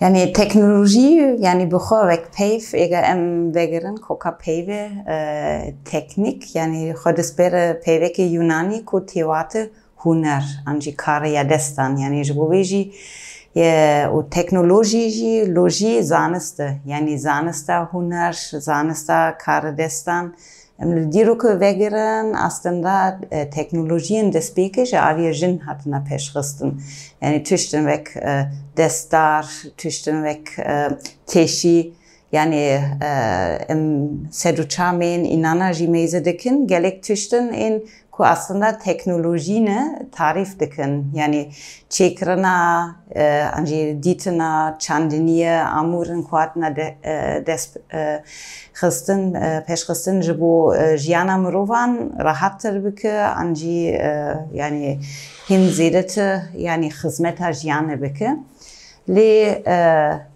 Yani teknoloji yani bu vek peyf ega vegerin koka peyve teknik yani hodespere peyveke Yunani ku tevate huner anji kare ya destan yani jboveji o teknoloji loji zaniste yani zanista huner zanista kare destan Diruke vegerin aslında teknolojinin despeke aliye jin hatına peşristen. Yani tüşten vek destar, tüşten vek teşi yani seduçamen inana jimeze dikin gelek tüşten en ku aslında teknolojine tarif dikin. Yani çekrana, anji ditana, çandiniye, amurin kuatna Christen, peşristin jibo jiyana mirovan rahattır bike anji yani hin zedete yani hizmeta jiyane bike. Le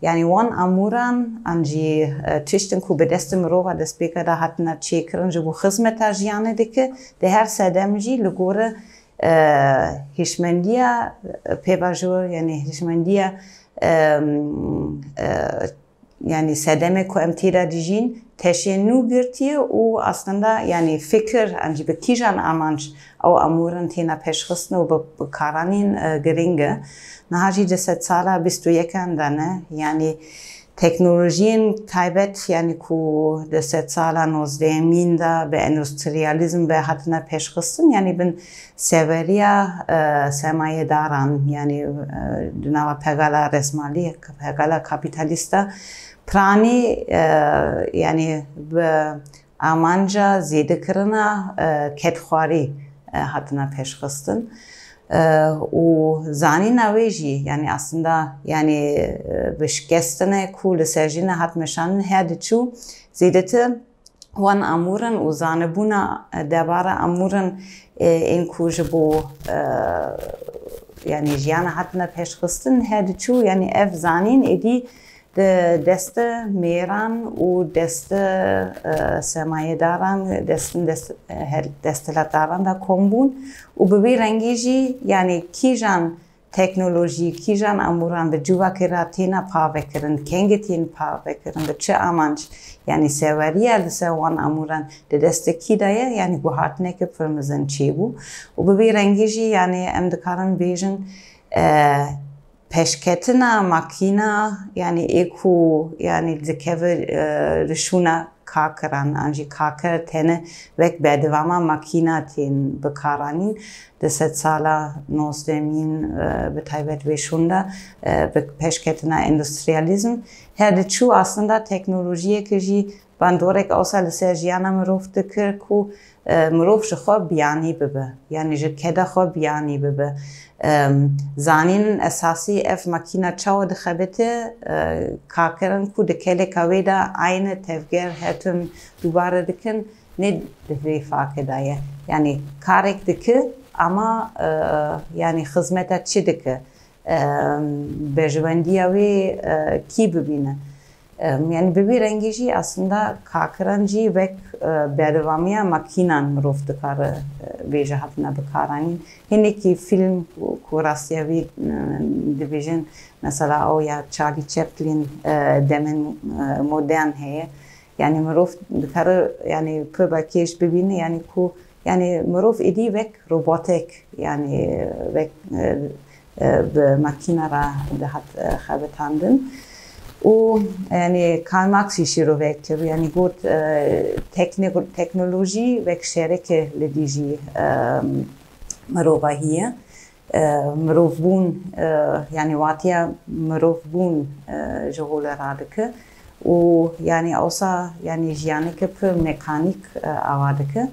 yani wan amuran anji tüşten ku bedeste mirova desbeka da hatna çekrin jibo hizmeta jiyane dike de her sedemji lugore hişmendiya pevajur yani hişmendiya yani sedeme ku emtira dijin teşennu girtiye o aslında yani fikir anji bekijan amanç o amuran tena peşristin o bekaranin geringe nahaji deset sala bistu yekandane yani teknolojinin kaybet yani ku deset sala nozdeminda be endüstriyalizm ve hatına peşristin yani ben severiya sermayedaran yani dünava pegala resmali pegala kapitalista prani yani amanca zedekirina ketxwari hatına peşristin. O zani naveji yani aslında yani beşkestene ku lesejine hat meşan herdiçu zedete wan amuran o zane buna debara amuran en ku bu yani jiyana hatına peşristin herdiçu yani ev zanin edi de deste meran u deste sermayedaran destelataran da kombun u bebi rengeji yani kijan teknoloji kijan amuran ve juvakira tena pavekirin kengetin pavekirin ve çe amanç yani severiya de wan amuran de deste kidaya yani bu hartneke firmizin çebu u bebi rengeji yani emdikaran bejin peşketina makina yani eku yani zekeve rişuna kakaran anji kakar tene vek bedevama makina ten bekaranin deset sala nozdemin betaybet ve şunda peşketina endüstriyalizm her de çu aslında teknolojiye ki bandorek außer lesejiyana mirov dikir ku mirov jixwe biyani bibe yani ji keda xwe biyani bibe zanîn esasî ev makîna çawa dixebite kakirin ku di keleka wê de aynı tevger hetim dubare dikin ne di vê fakê de ye yani karek dike ama yani hizmeta çi dike bejwendiya wê kî bibîne yani bir rengi aslında kakiranci ve berdevamiya makinan mirov dikare bêje hatine bikaranîn hinekî film ku rastiyavî dibêjin mesela o ya Charlie Chaplin demin modern heye yani mirov dikare yani pebekêş bibîne yani ku yani mirov êdî vek robotek yani vek bi makina ra dihat xebitandin o yani Karl Marx işiro vektir yani gut teknoloji ve şereke lediji mirova hiye mirovbun yani vatiya mirovbun jehole radike o yani olsa yani jiyanike pe mekanik avadike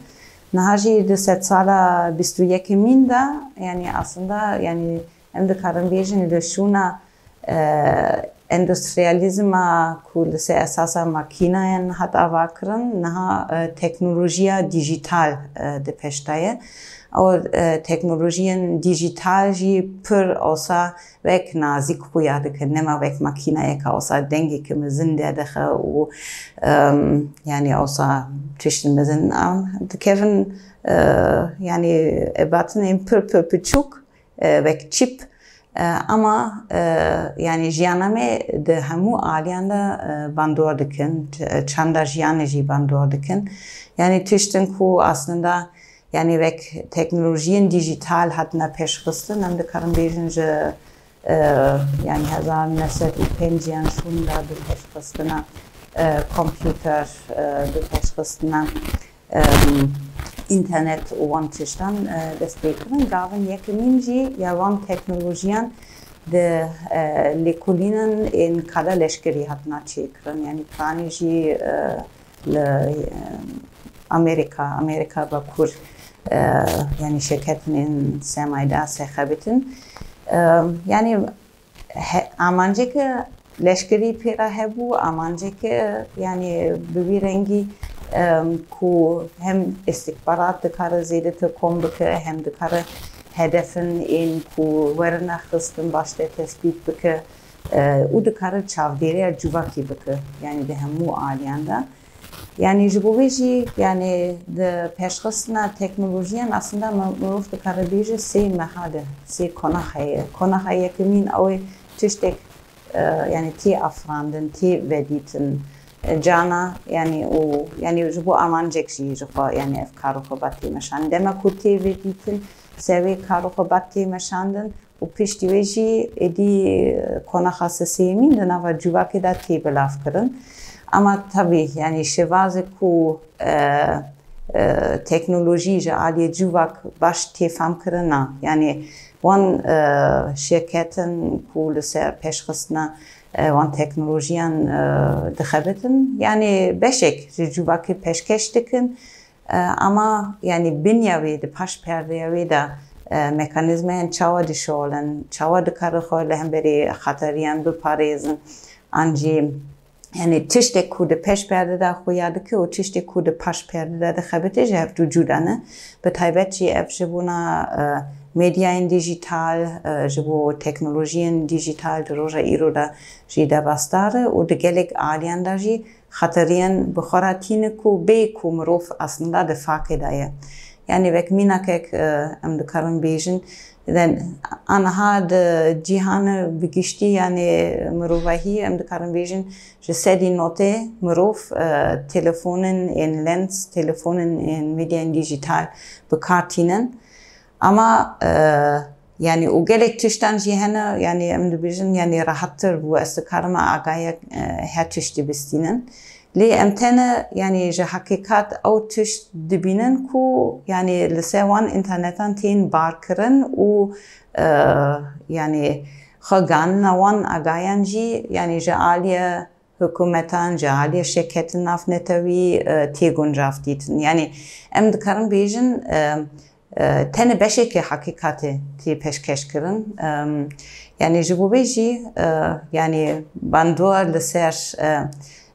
nahaji de set sala 21 minda yani aslında yani hem de karın bejin de şuna endüstriyalizma kulise esasa makinayen hat avakırın naha teknolojiya dijital de peştaye o teknolojiyen dijital ji pır olsa vek nazik buyadık nema vek makinaya ka olsa dengi kimizin dedehe o yani olsa tüştümüzün Kevin yani batın en pır pır pıçuk vek çip ama yani jiyaname de hemu aliyanda bandor dikin, çanda jiyaneci bandor dikin. Yani tiştin ku aslında yani vek teknolojinin dijital hatına peşkıstin hem de karın bejince yani hazar neset upenjiyan şunda bir peşkıstina kompüter bir peşkıstina internet olan tiştan desteklerin gavin yekiminci yavan teknolojiyan de lekulinin in kada leşkeri hatına çekrin yani pranici Amerika bakur yani şirketinin sermayeda sehabetin yani amancı ki leşkeri pera hebu amancı ki yani bir rengi ku hem istikbarat dikare zedete komdike hem dikare hedefin in ku verna hıstın başta tespit bike u dikare çavderiya cuvaki bike yani de hemu aliyanda yani jiboveji yani de peşkısına teknolojiyen aslında mıruf dikare beji se mehade se konahaye kimin oy tiştek yani ti afrandın ti veditin cana yani o yani bu amancek şey yani ev karuha batti meşan demek ku ti veditin sevi karuha batti meşandın u piştiveji edi konahası semin de nava cuvaki da ti belaf kırın. Ama tabii yani şevazı ku teknolojiye aliye cuvak baş tefam kırına yani wan şirketin ku liser peşkısına wan teknolojiyan dixebitin yani beşek cuvaki peşkeş dikin ama yani binyavi de paş perdeyavi de mekanizmayan çava dişolen çava dikare xoyle hem beri xateriyan bir parezin anji yani tiştek ku de peş perde da xoyadı ki o tiştek ku de paş perde da xebete jev vücudane be taybetçi ev jibuna medyain dijital jibo teknolojiyen dijital roja iro da jida bastare o de gelek aliyanda ji xateriyen bixaratine ku be ku mrof aslında de fakedaya yani vek minakek em de karın bejin then anha de cihanı bigişti yani mrovahi em de karın bejin je sedi note mrov telefonin in lens telefonin in medyain dijital bekartinen ama yani o gelek tişten cihane yani em de bejin yani rahattır bu es karma agaya her tişti bistinen li emtene yani je hakikat au tiş dibinen ku yani lisevan internetan tin barkırın u yani xagan navan agayanji yani je aliye hükümetan je aliye şirketin nafnetavi tegun raftitin yani em de karın bejin tene beşeke hakikati ti peşkeş kırın yani je bu beji yani bandor liser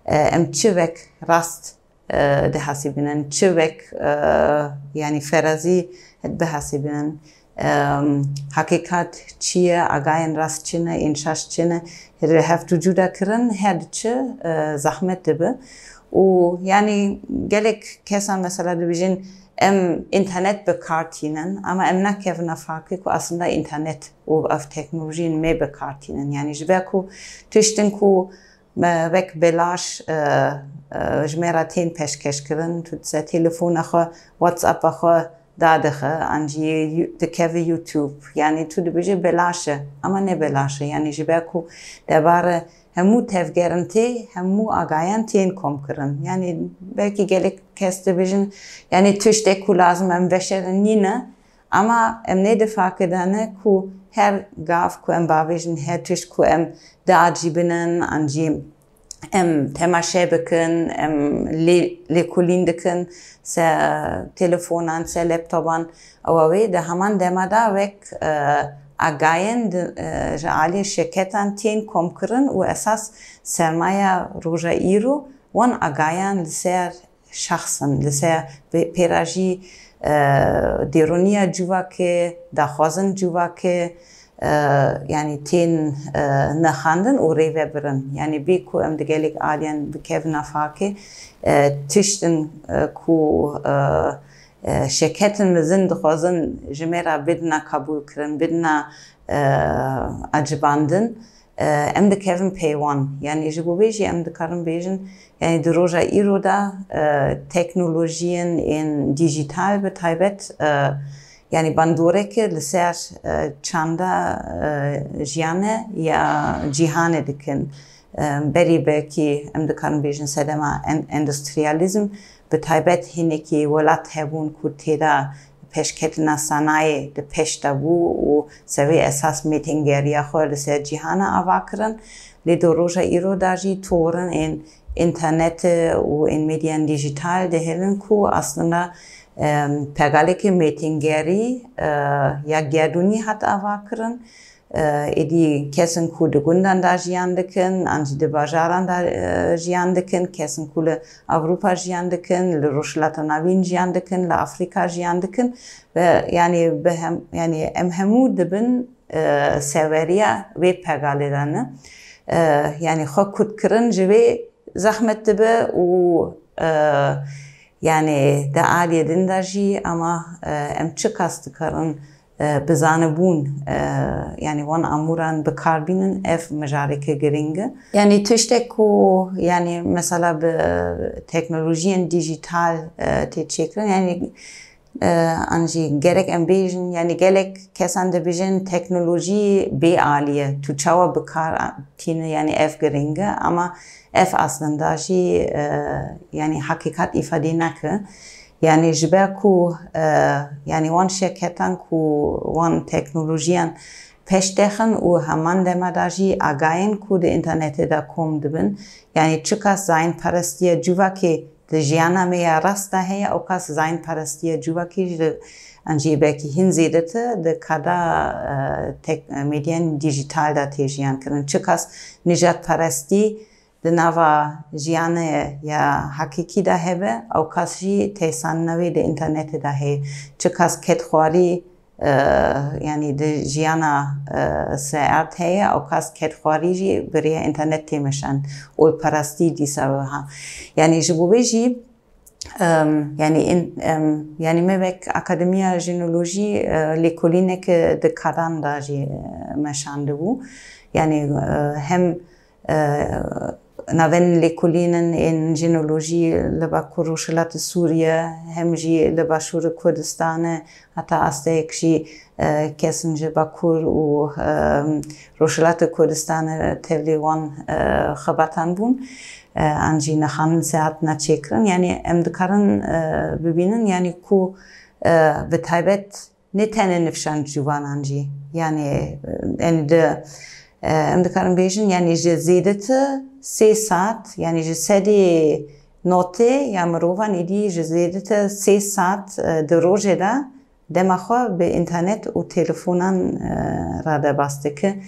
em çivek rast de hasibinen çivek yani ferazi de hasibinen hakikat çiye agayen rast çine inşaş çine haftu juda kırın herçi zahmet dibi o yani gelek kesan mesela dibijin em internet bekartinen ama em nakevna farkı ku aslında internet o av teknolojinin me bekartinen yani jbeku tiştin ku vek belaş jmeratin peşkeş kırın tutsa telefon axı WhatsApp axı dadıxı anji dikevi YouTube yani tu dibije belaşı ama ne belaşı yani jbeku debare hemu tevgerenti hemu agayan tin kom kırın yani belki gelek keste vision yani tüşte ku lazım em veşerin yine ama em ne de fark edene ku her gav ku em bavision her tüş ku em dacibinen anji em temaşe bakın em lekulin dikin se telefonan se laptopan avavi de haman demada vek agayen de ali şirketan tin kom kırın u esas sermaya roja iru wan agayan liser şahsın liser peraji deroniya cuvake daxwazin cuvake yani tin naxandın u revebirin yani bir ku em de gelek aliyen bikevna faki tiştin ku şirketin mizin dixwazin jimera bidna kabul kirin bidna acıbandın. Em dikevin peyvan. Yani ji bo bêjî em dikarin bêjin yani di roja îro da teknolojiyên ên dijital bi taybet yani bandoreke li ser çanda jiyane ya cîhanê dikin. Berî belkî em dikarin bêjin sedema endüstriyalizm bi taybet hinekî welat hebûn ku têda peşketina sanayê di pêş de bû û sevê esas mêtingeriya xwe li ser cîhana ava kirin. Lê di roja îro da jî torin ên internetê û ên medyên dijital dihêlin ku aslında pegalekê mêtingerî ya gerdûnî hat ava kirin. Êdî kesin ku di gundan da jiyan dikin, an jî di bajaran da jiyan dikin, kesin ku li Avrupa jiyan dikin, li Rojhilata Navîn jiyan dikin, li Afrika jiyan dikin ve yani em hemû dibin severiya vê pegalê de ne. Yani xwe kutkirin ji vê zehmet dibe û yani di aliyê din de jî ama em çi qas dikarin bizanibûn yani wan amûran bikarbînin ev mijareke giring e. Yani tiştek ku yani mesela bi teknolojiyên dijital tê çêkirin yani an jî gerek em bêjin yani gelek kesan dibêjin teknolojî bê aliye tu çawa bikar tîne yani ev giring e ama ev aslında jî yani hakikat ifade neke. Yani ji ber ku yani wan şirketan ku wan teknolojiyan pêş dixin û heman dema da jî agayên ku di internetê de kom dibin. Yani çi qas zayînperestiya civakê di jiyana me ya rast de heye ew qas zayînperestiya civakê jî an jî belkî hin zêdetir di kada medyên dijital de tê jiyan kirin. Çi qas nijadperestî di nava jiyanê ya hakîkî de hebe ew qas jî têsanînavê di internetê de heye. Çi qas ketxwarî yani di jiyana seert heye ew qas ketxwarî jî bi rêya internet tê meşan. Oyperestî dîsa wiha. Yani ji bo vê jî yani mevek Akademiya Jinolojî lêkolîneke di Karan da jî meşandibû. Yani hem navên lêkolînin ên jinolojî li Bakur Rojhilatê Sûriye hem jî li Başûrê Kurdistanê heta asteyek jî kesin ji Bakur û Rojhilatê Kurdistanê tevlî wan xebetan bûn. An jî nixanin sehatine çêkirin. Yani em dikarin bibînin yani ku bi taybet ne tenê nifşan ciwanan jî yani em dikarin bêjin yani ji zêdetir 3 saat yani ji sedê notê ya mirovan êdî ji zêdetir 3 saat di rojê de dema xwe bi internet û telefonan radebas dike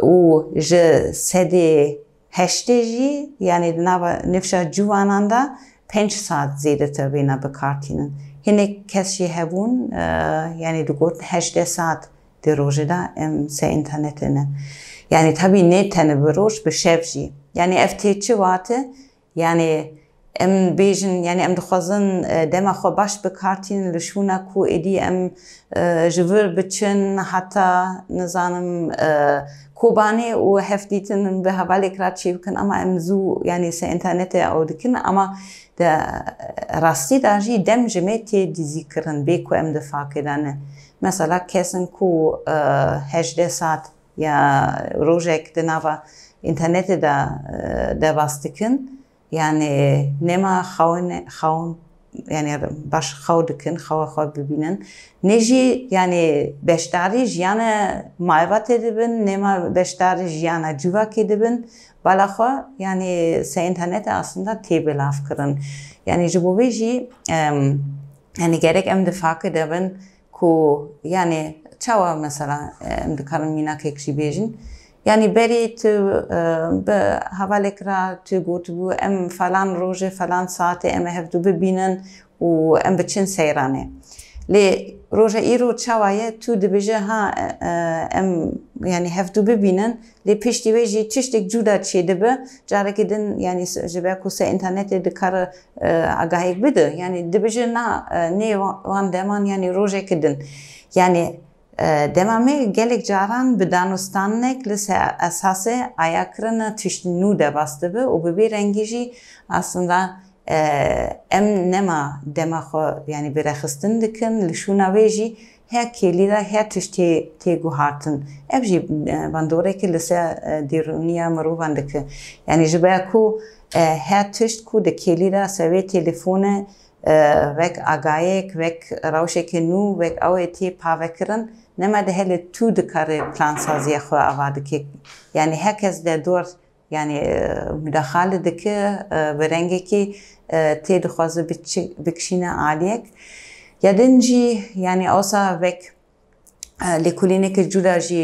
û ji sedê heştê jî yani di nava nifşa ciwanan da 5 saat zêdetir bêne bikartînin. Hinek kes jî hebûn yani digot 8 saat di rojê de em ser internetê ne. Yani tabii ne tane bir roj bi şev jî. Yani ev tê çi wate yani em bêjin yani em dixwazin dema xwe baş bikartînin li şûna ku êdî em ji vir biçin heta nizanim kobanê û hevdîtin bi hevalek re çê bikin ama em zû yani ser internetê ew dikin ama de rastî de jî dem ji me tê dîzî kirin bê ku em difakê de ne. Mesela kesin ku 8 saat ya rojek di nava internetê de devas dikin yani nema xawin yani baş xaw dikin xawa xwe bibînin ne jî yani beşdarî jiyana malbatê dibin nema beşdarî jiyana civakê dibin bala xwe yani ser internetê aslında tê bilav kirin. Yani ji bo vê jî yani gerek em difakê dibin ku yani çawa mesela em dikarin mînakek jî bêjin yani berî tu bi hevalek re tu gotibû em falan rojê falan saatê em ê hevdû bibînin û em biçin seyranê. Lê roja îro çawa ye tu dibêje ha em yani hevdû bibînin lê piştî wê jî tiştek cuda çê dibe carekê din yani ji ber ku ser internetê dikare agahiyek bide yani dibêje na nê wan deman yani rojekê din. Yani Demame gelek caran bi danostanek li ser esasê ayakirina tiştînû de bas dibe û bi vê rengî jî aslında em nema dema xwe yani birexistin dikin li şûna wê jî her kêlî de her tiştê tê guhartin. Ev jî bandorekî li ser dîroniya mirovan dike. Yani ji ber ku her tişt ku di kêlî de ser vê telefone vek agayek, vek rawşekê nû, vek ew ê tê pavekirin nema dihêle tu dikare plansaziya xwe ava dike. Yani herkes derdor yani müdaxale dike bi rengekî tê dixwaze bikişîne aliyek. Ya din jî yani awsa vek lêkolînekê cuda jî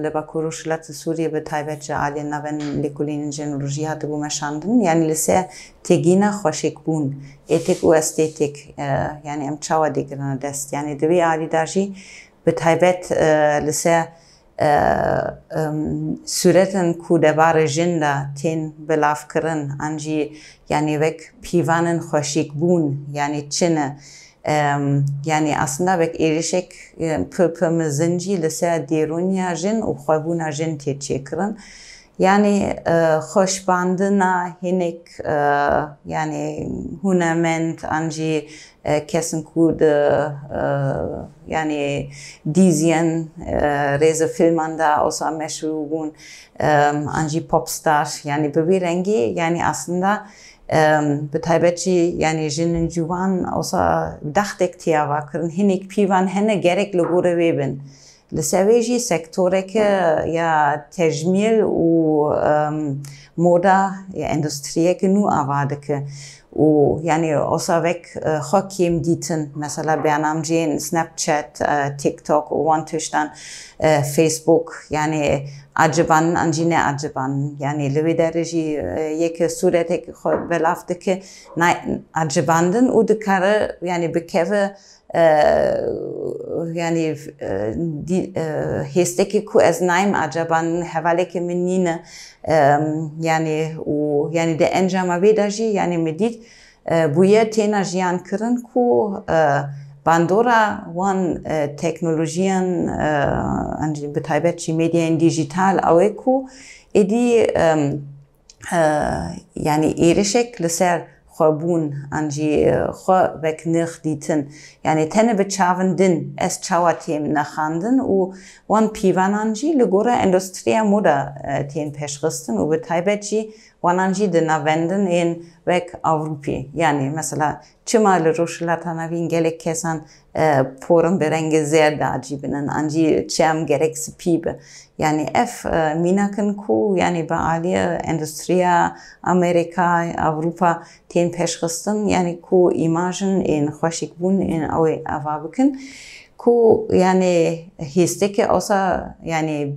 li Bakurû Şilatê Sûriyê bi taybet ji aliyên navên lêkolînên jenolojiyê hatibû meşandin. Yani li ser têgîna xweşikbûn, êtik û estêtik yani em çawa digirine dest. Yani di vê alî de jî bi taybet li ser suretên ku debarê jin de tên bilavkirin an jî yani vek pîvanên xweşikbûn yani çi ne yani aslında vek êrişek pir mezin jî li ser dêroniya jin û xwebûna jin tê çêkirin. Yani xweşbandina hinek yani hunermend an jî kesin ku di yani dîziyen rêze filman de awsa meşhûr bûn an jî popstar yani bi vê rengî yani aslında bi taybet jî yani jinên ciwan awsa daxtek tê ava kirin hinek pîvan hene gerek li gorî wê bin. Li ser wê jî sektoreke ya tejmîl û moda ya endûstriyeke nû ava dike. û yani awsa vek xwe kêm dîtin mesela bernameciyên Snapchat, TikTok û wan tiştan Facebook yani acibanin an jî neacibanin. Yani li wê derê jî yekê suretekî xwe belav dike acibandin û dikare yani bikeve yani hêstekê ku ez nayim acibanin hevalekê min nîne yani û yani di encama wê de jî yani me dît bûye têna jiyan kirin ku bandora wan teknolojiyan an jî bi taybet jî medyayên dîjîtal ew ê ku êdî yani êrişek li ser xwebûn an jî xwe vek nirx dîtin. Yani tene bi çavên din ez çawa têm nexandin û wan pîvanan jî li gora endûstriya moda tên pêşxistin û bi taybet jî wanan jî di navendin ên vek Avrupî. Yani mesela çima li rojhilata navîn gelek kesan porin bi rengê zerd acîbinin an jî çem gerek spî be. Yani ev mînakin ku yani bi aliye endûstriya Amerîka, Avrupa tên pêşxistin yani ku îmajin ên xweşikbûn ên ew ê ava bikin ku yani hêstekê awsa yani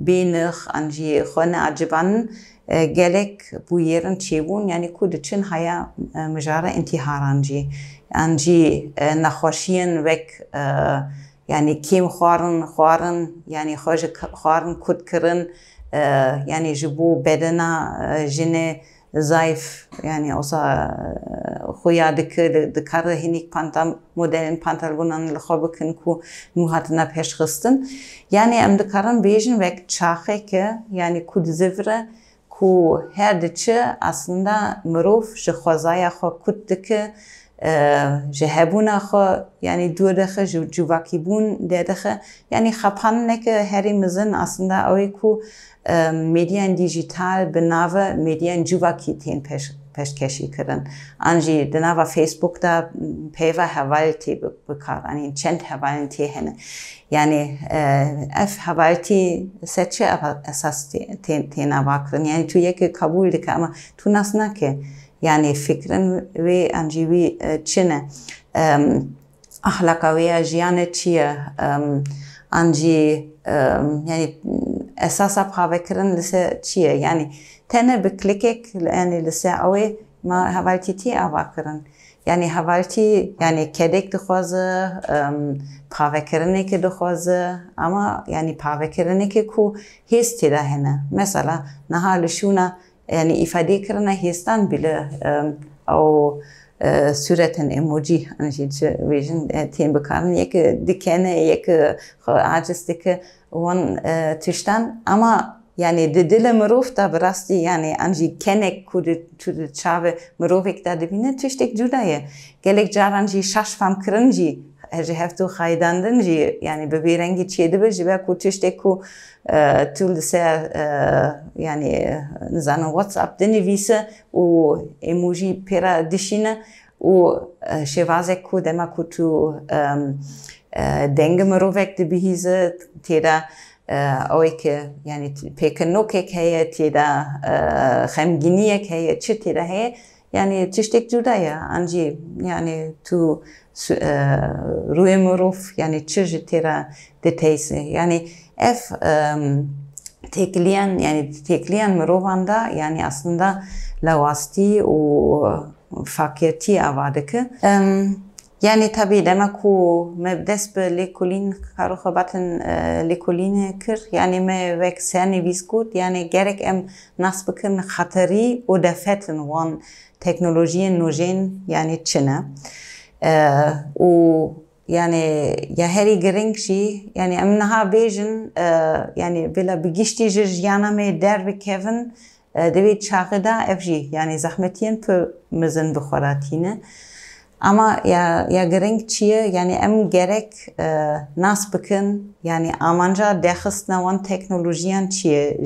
bê nirx an jî xwe neacibanin gelek bu yerin çêbûn yani ku diçin haya mijara intîharan jî an jî nexweşiyên vek yani kêm xwarin yani xwe ji xwarin kutkirin yani ji bo bedena jinê zayıf yani awsa xuya dike dikare hinek modelên pantalonan li xwe bikin ku nû hatine pêşxistin. Yani em dikarin bêjin vek çaxeke yani ku dizivire ku her diçe aslında mirov ji xwezaya xwe kut dike ji hebûna xwe yani dûr dixe ji civakîbûn dêdixe yani xepaneke herî mezin aslında ew ê ku medyayên dîjîtal bi nava medyayên civakî tên pêşkêşî kirin. An jî di nava Facebook de peyva heval tê bikaranîn çend hevalên tê hene. Yani ev hevaltî ser çi esas tên ava kirin yani tu yekê kabûl dike ama tu nas nake. Yani fikrin wê an jî wî çi ne? Ahlaka wê ya jiyanê çi ye? An jî yani esasa pavekirin li ser çi ye? Yani tene bi klikek yani li ser ew ê ma hevaltî tê ava kirin. Yani hevaltî yani kedek dixwaze, pavekirinekê dixwaze ama yani pavekirinekê ku hês tê de hene. Mesela niha li şûna yani îfadekirina hêstan bile ew sureten emoji anji vision tien bekaran yek dikene yek acist dike wan tiştan ama yani de dile mırov da brasti yani anji kenek kudu çave mırovek da dibine tiştek judaye gelek jar anji şaşfam kırınji Eji heftu xaydandın ji yani beberengi çiğdi be jibe ku tiştek ku tul ser yani zana WhatsApp deni vise u emoji pera dişine u şevazek ku dema ku tu denge mırovek de bihise teda oyke yani pekenokek heye teda xemginiyek heye çi teda heye yani tiştek judaya anji yani tu Ruemuruf yani çiğ tera detaysı yani tekleyen mırovanda yani aslında lavasti o fakirti avadıkı yani tabii demek ku mebdes be lekolin karuhabatın lekoline kır yani me vek seni viskut yani gerek nasbıkın hatari o defetin wan teknolojiyen nojen yani Çin'e o yani ya heri gering şey yani emnaha bejin yani bila begişti jana me derbe Kevin devet çağda evji yani zahmetiyen pe mizin bixoratine ama ya gering çiye yani gerek nas bakın yani amanca dehistna wan teknolojiyen çiye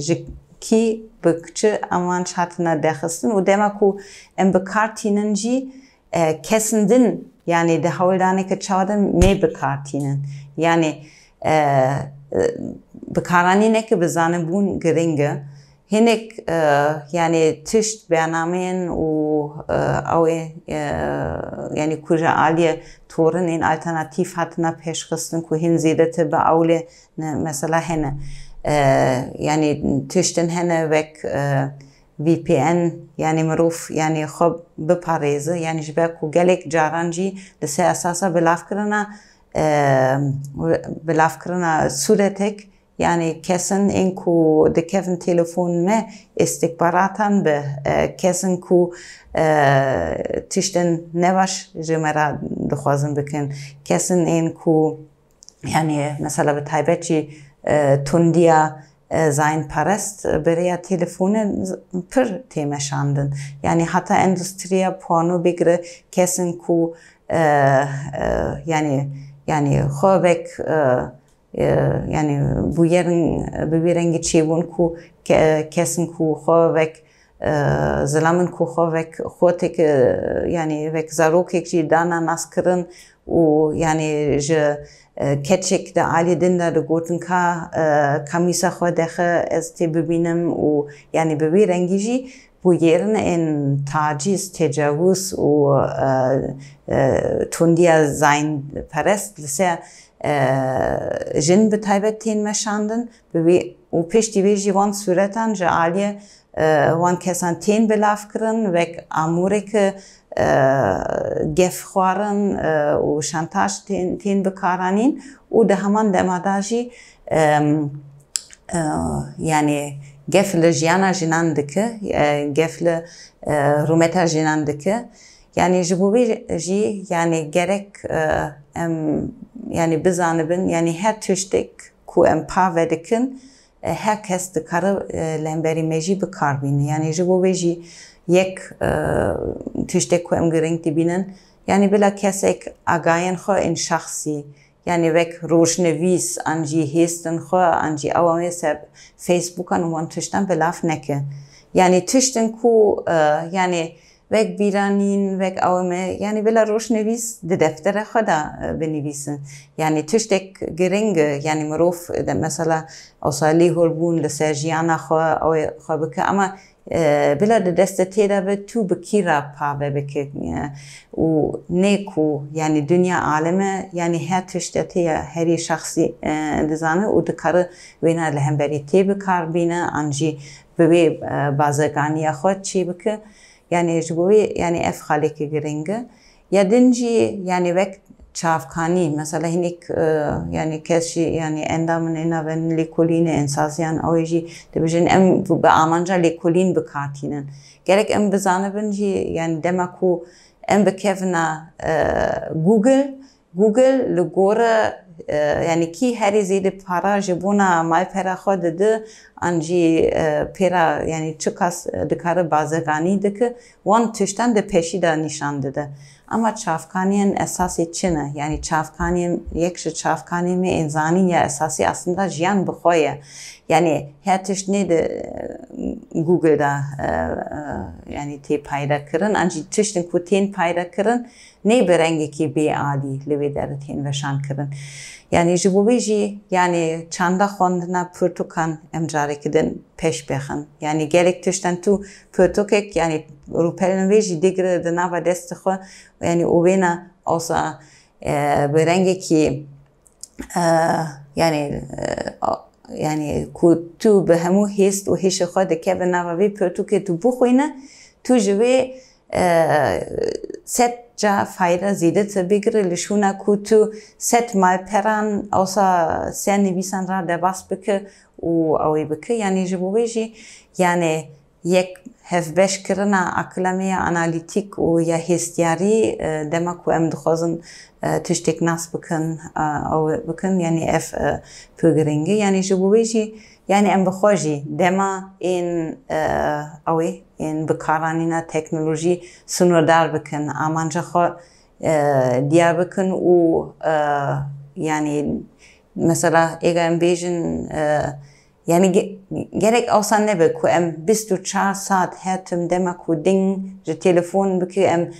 ki bıkçı amanç hatına dehistin o demek ku bekartinen ji kesindin yani de havldaneke çağda me bekartinen yani bekaranine bezane bun geringe hinek yani tişt bernamen o yani kuja aliye toren in alternatif hatına peşkıstin ku hinzidete be avle mesela hene yani tiştin hene vek VPN yani maruf yani خوب بپارێزه yani جبه کو gelek caranci لسه اساسا بلافکرنا suretek yani kesin en ku de kevin telefon me istikbaratan be kesin ku tişten nevaş jemera dixwazin bikin kesin en ku yani mesela bir taybetçi tundiya sein parest bereya telefone pır temeşandın yani hatta endüstriya puanı begre kesin ku yani xovek yani bu yerin geçevun ku kesin ku xovek zelamın ku xovek xotek yani vek zarokek ji dana naskırın o yani je keçek de ali dinda de goten kamisa xodexe ez te bibinem o yani beberengi bu yerin en taciz, tecavüz o tundiya sein perest lise jin betaybettin meşandın o peştivi jivan suratan je aliye wan kesan ten belafkırın vek amureke gef xwarin o şantaj ten bekaranîn û de heman demada jî yani gef li jiyana jinan dike gef li rûmeta jinan dike yani ji bo wê jî yani gerek yani bizanibin yani her tiştek ku em pave dikin herkes dikare lemberî me jî bikarbîne yani ji bo wê jî yek tiştek ku em giring dibînin yani bila kesek agayên xwe ên şaxsî yani vek rojnivîs an jî hêstin xwe an jî ew ê ser Facebookan û wan tiştan bilav neke yani tiştin ku yani vek bîranîn vek ew me yani bila rojnivîs di deftere xwe da binivîsin yani tiştek giring yani mirov mesela awsa lêhûrbûn li ser jiyana xwe ew ê xwe bike ama bila de deste têda be tu bikîra pave bike û nê ku yani dünya aleme yani her tiştê ya herî şaxsî dizane û dikare wêne li hemberî tê bikarbîne an jî bi wê bazeganiya xwe çê bike yani ji bo wê yani ev xalekî giring e ya din jî yani vek çavkanî mesela hinek yani kes jî yani endamın enaven lêkolîne ensaziyan ew jî dibêjin em bi amanca lêkolîn bikartînin gerek em bizanibin jî yani dema ku em bikevna Google لگوره یعنی کی هری زیده پارا جبونا مال پرا خود ده انجی پرا یعنی چکاس دکاره بازرگانی دکه وان تشتن ده پیشی ده نشان ده اما çavkaniyên esasî çi ne? Yani çavkaniyên yek ji çavkaniyên înzanî ya esasî aslında jiyan bi xwe ye. Yani her tişt de Google'da yani tê payda kirin an jî tiştên ku tên payda kirin ne bi rengekî bêalî li wê derê tên veşan kirin. Yani ji bo wê jî yani çanda xwendina pirtûkan em carekî din pêş bexin. Yani gelek tiştan tu pirtûkek yani rûpelên wê jî digire di nava destê xwe yani o wêna awsa bi rengekî yani ku tu bi hemû hêst û hêşê xwe dikeve nava wê pirtûkê tu bixwîne tu ji wê set ca fayda zêdetir bigire li şûna ku tu set malperan awsa ser nivîsan ra debas bike û ew ê bike yani ji bo wê jî yani yek hevbeşkirina akila me ya analîtîk û ya hêstiyarî dema ku em dixwazin tiştek nas bikin ew bikin yani ev pir giring e yani ji bo wê jî yani em bixwe jî dema ên ew ê ên bikaranîna teknolojî sınırdar bikin amanca xwe diyar bikin û yani mesela êga em bêjin yani gerek awsa nebe ku em 24 saat her tim dema ku ding ji telefon bike em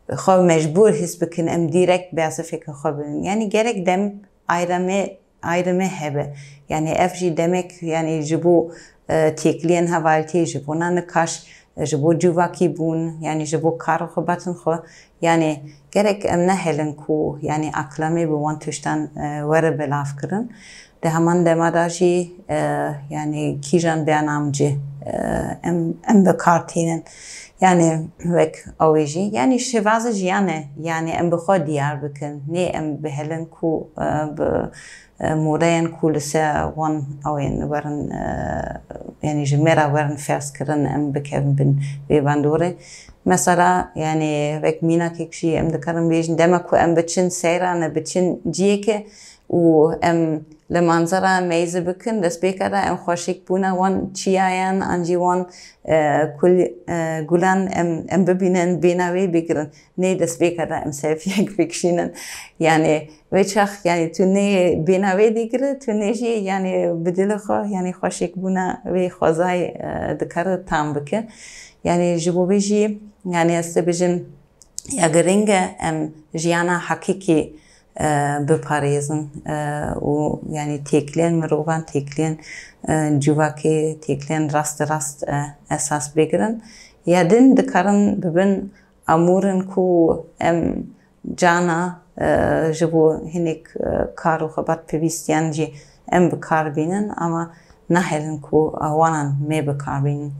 xwe mecbûr his bikin em direkt bersivêka xwe binin yani gerek dem ayrıme hebe yani ev jî demek yani ji bo têkliyên hevaltî ji bo nikaş ji bo civakî bûn yani ji bo kara xwe batin xwe yani gerek em nehelin ku yani akila me bi wan tiştan were belav kirin de heman dema da jî yani kîjan bernamecî em bikar tînin yani wek ew ê jî yani şêvaza jiyanê yani em bi xwe diyar bikin nê em bihelin ku bi modeyên ku li ser wan ew ên werin yani ji me re werin ferskirin em bikevin bin vê bandorê mesela yani wek mînakek jî em dikarin bêjin dema ku em biçin seyran biçin ciyekê û em li manzara meyze bikin destpêka da em xweşik bûna wan çiyayan an jî wan gulan em bibînin bêhna wê bigirin nê destpêka da em selfiyek bikişînin yani wê çax yani tu nê bêhna wê digire tu nê jî yani bi dilê xwe yani xweşik bûna wê xwezayê dikare tam bike yani ji bo wê jî yani ez dê bijim ya giring e em jiyana hakîkî biparêzin û yani têkliyên mirovan têkliyên civakê têkliyên rast esas bigirin ya din dikarin bibin amûrin ku em cana ji bo hinek kar û xebat pêwîstiyan jî em bikar bînin ama nehelin ku wanan me bikar bînin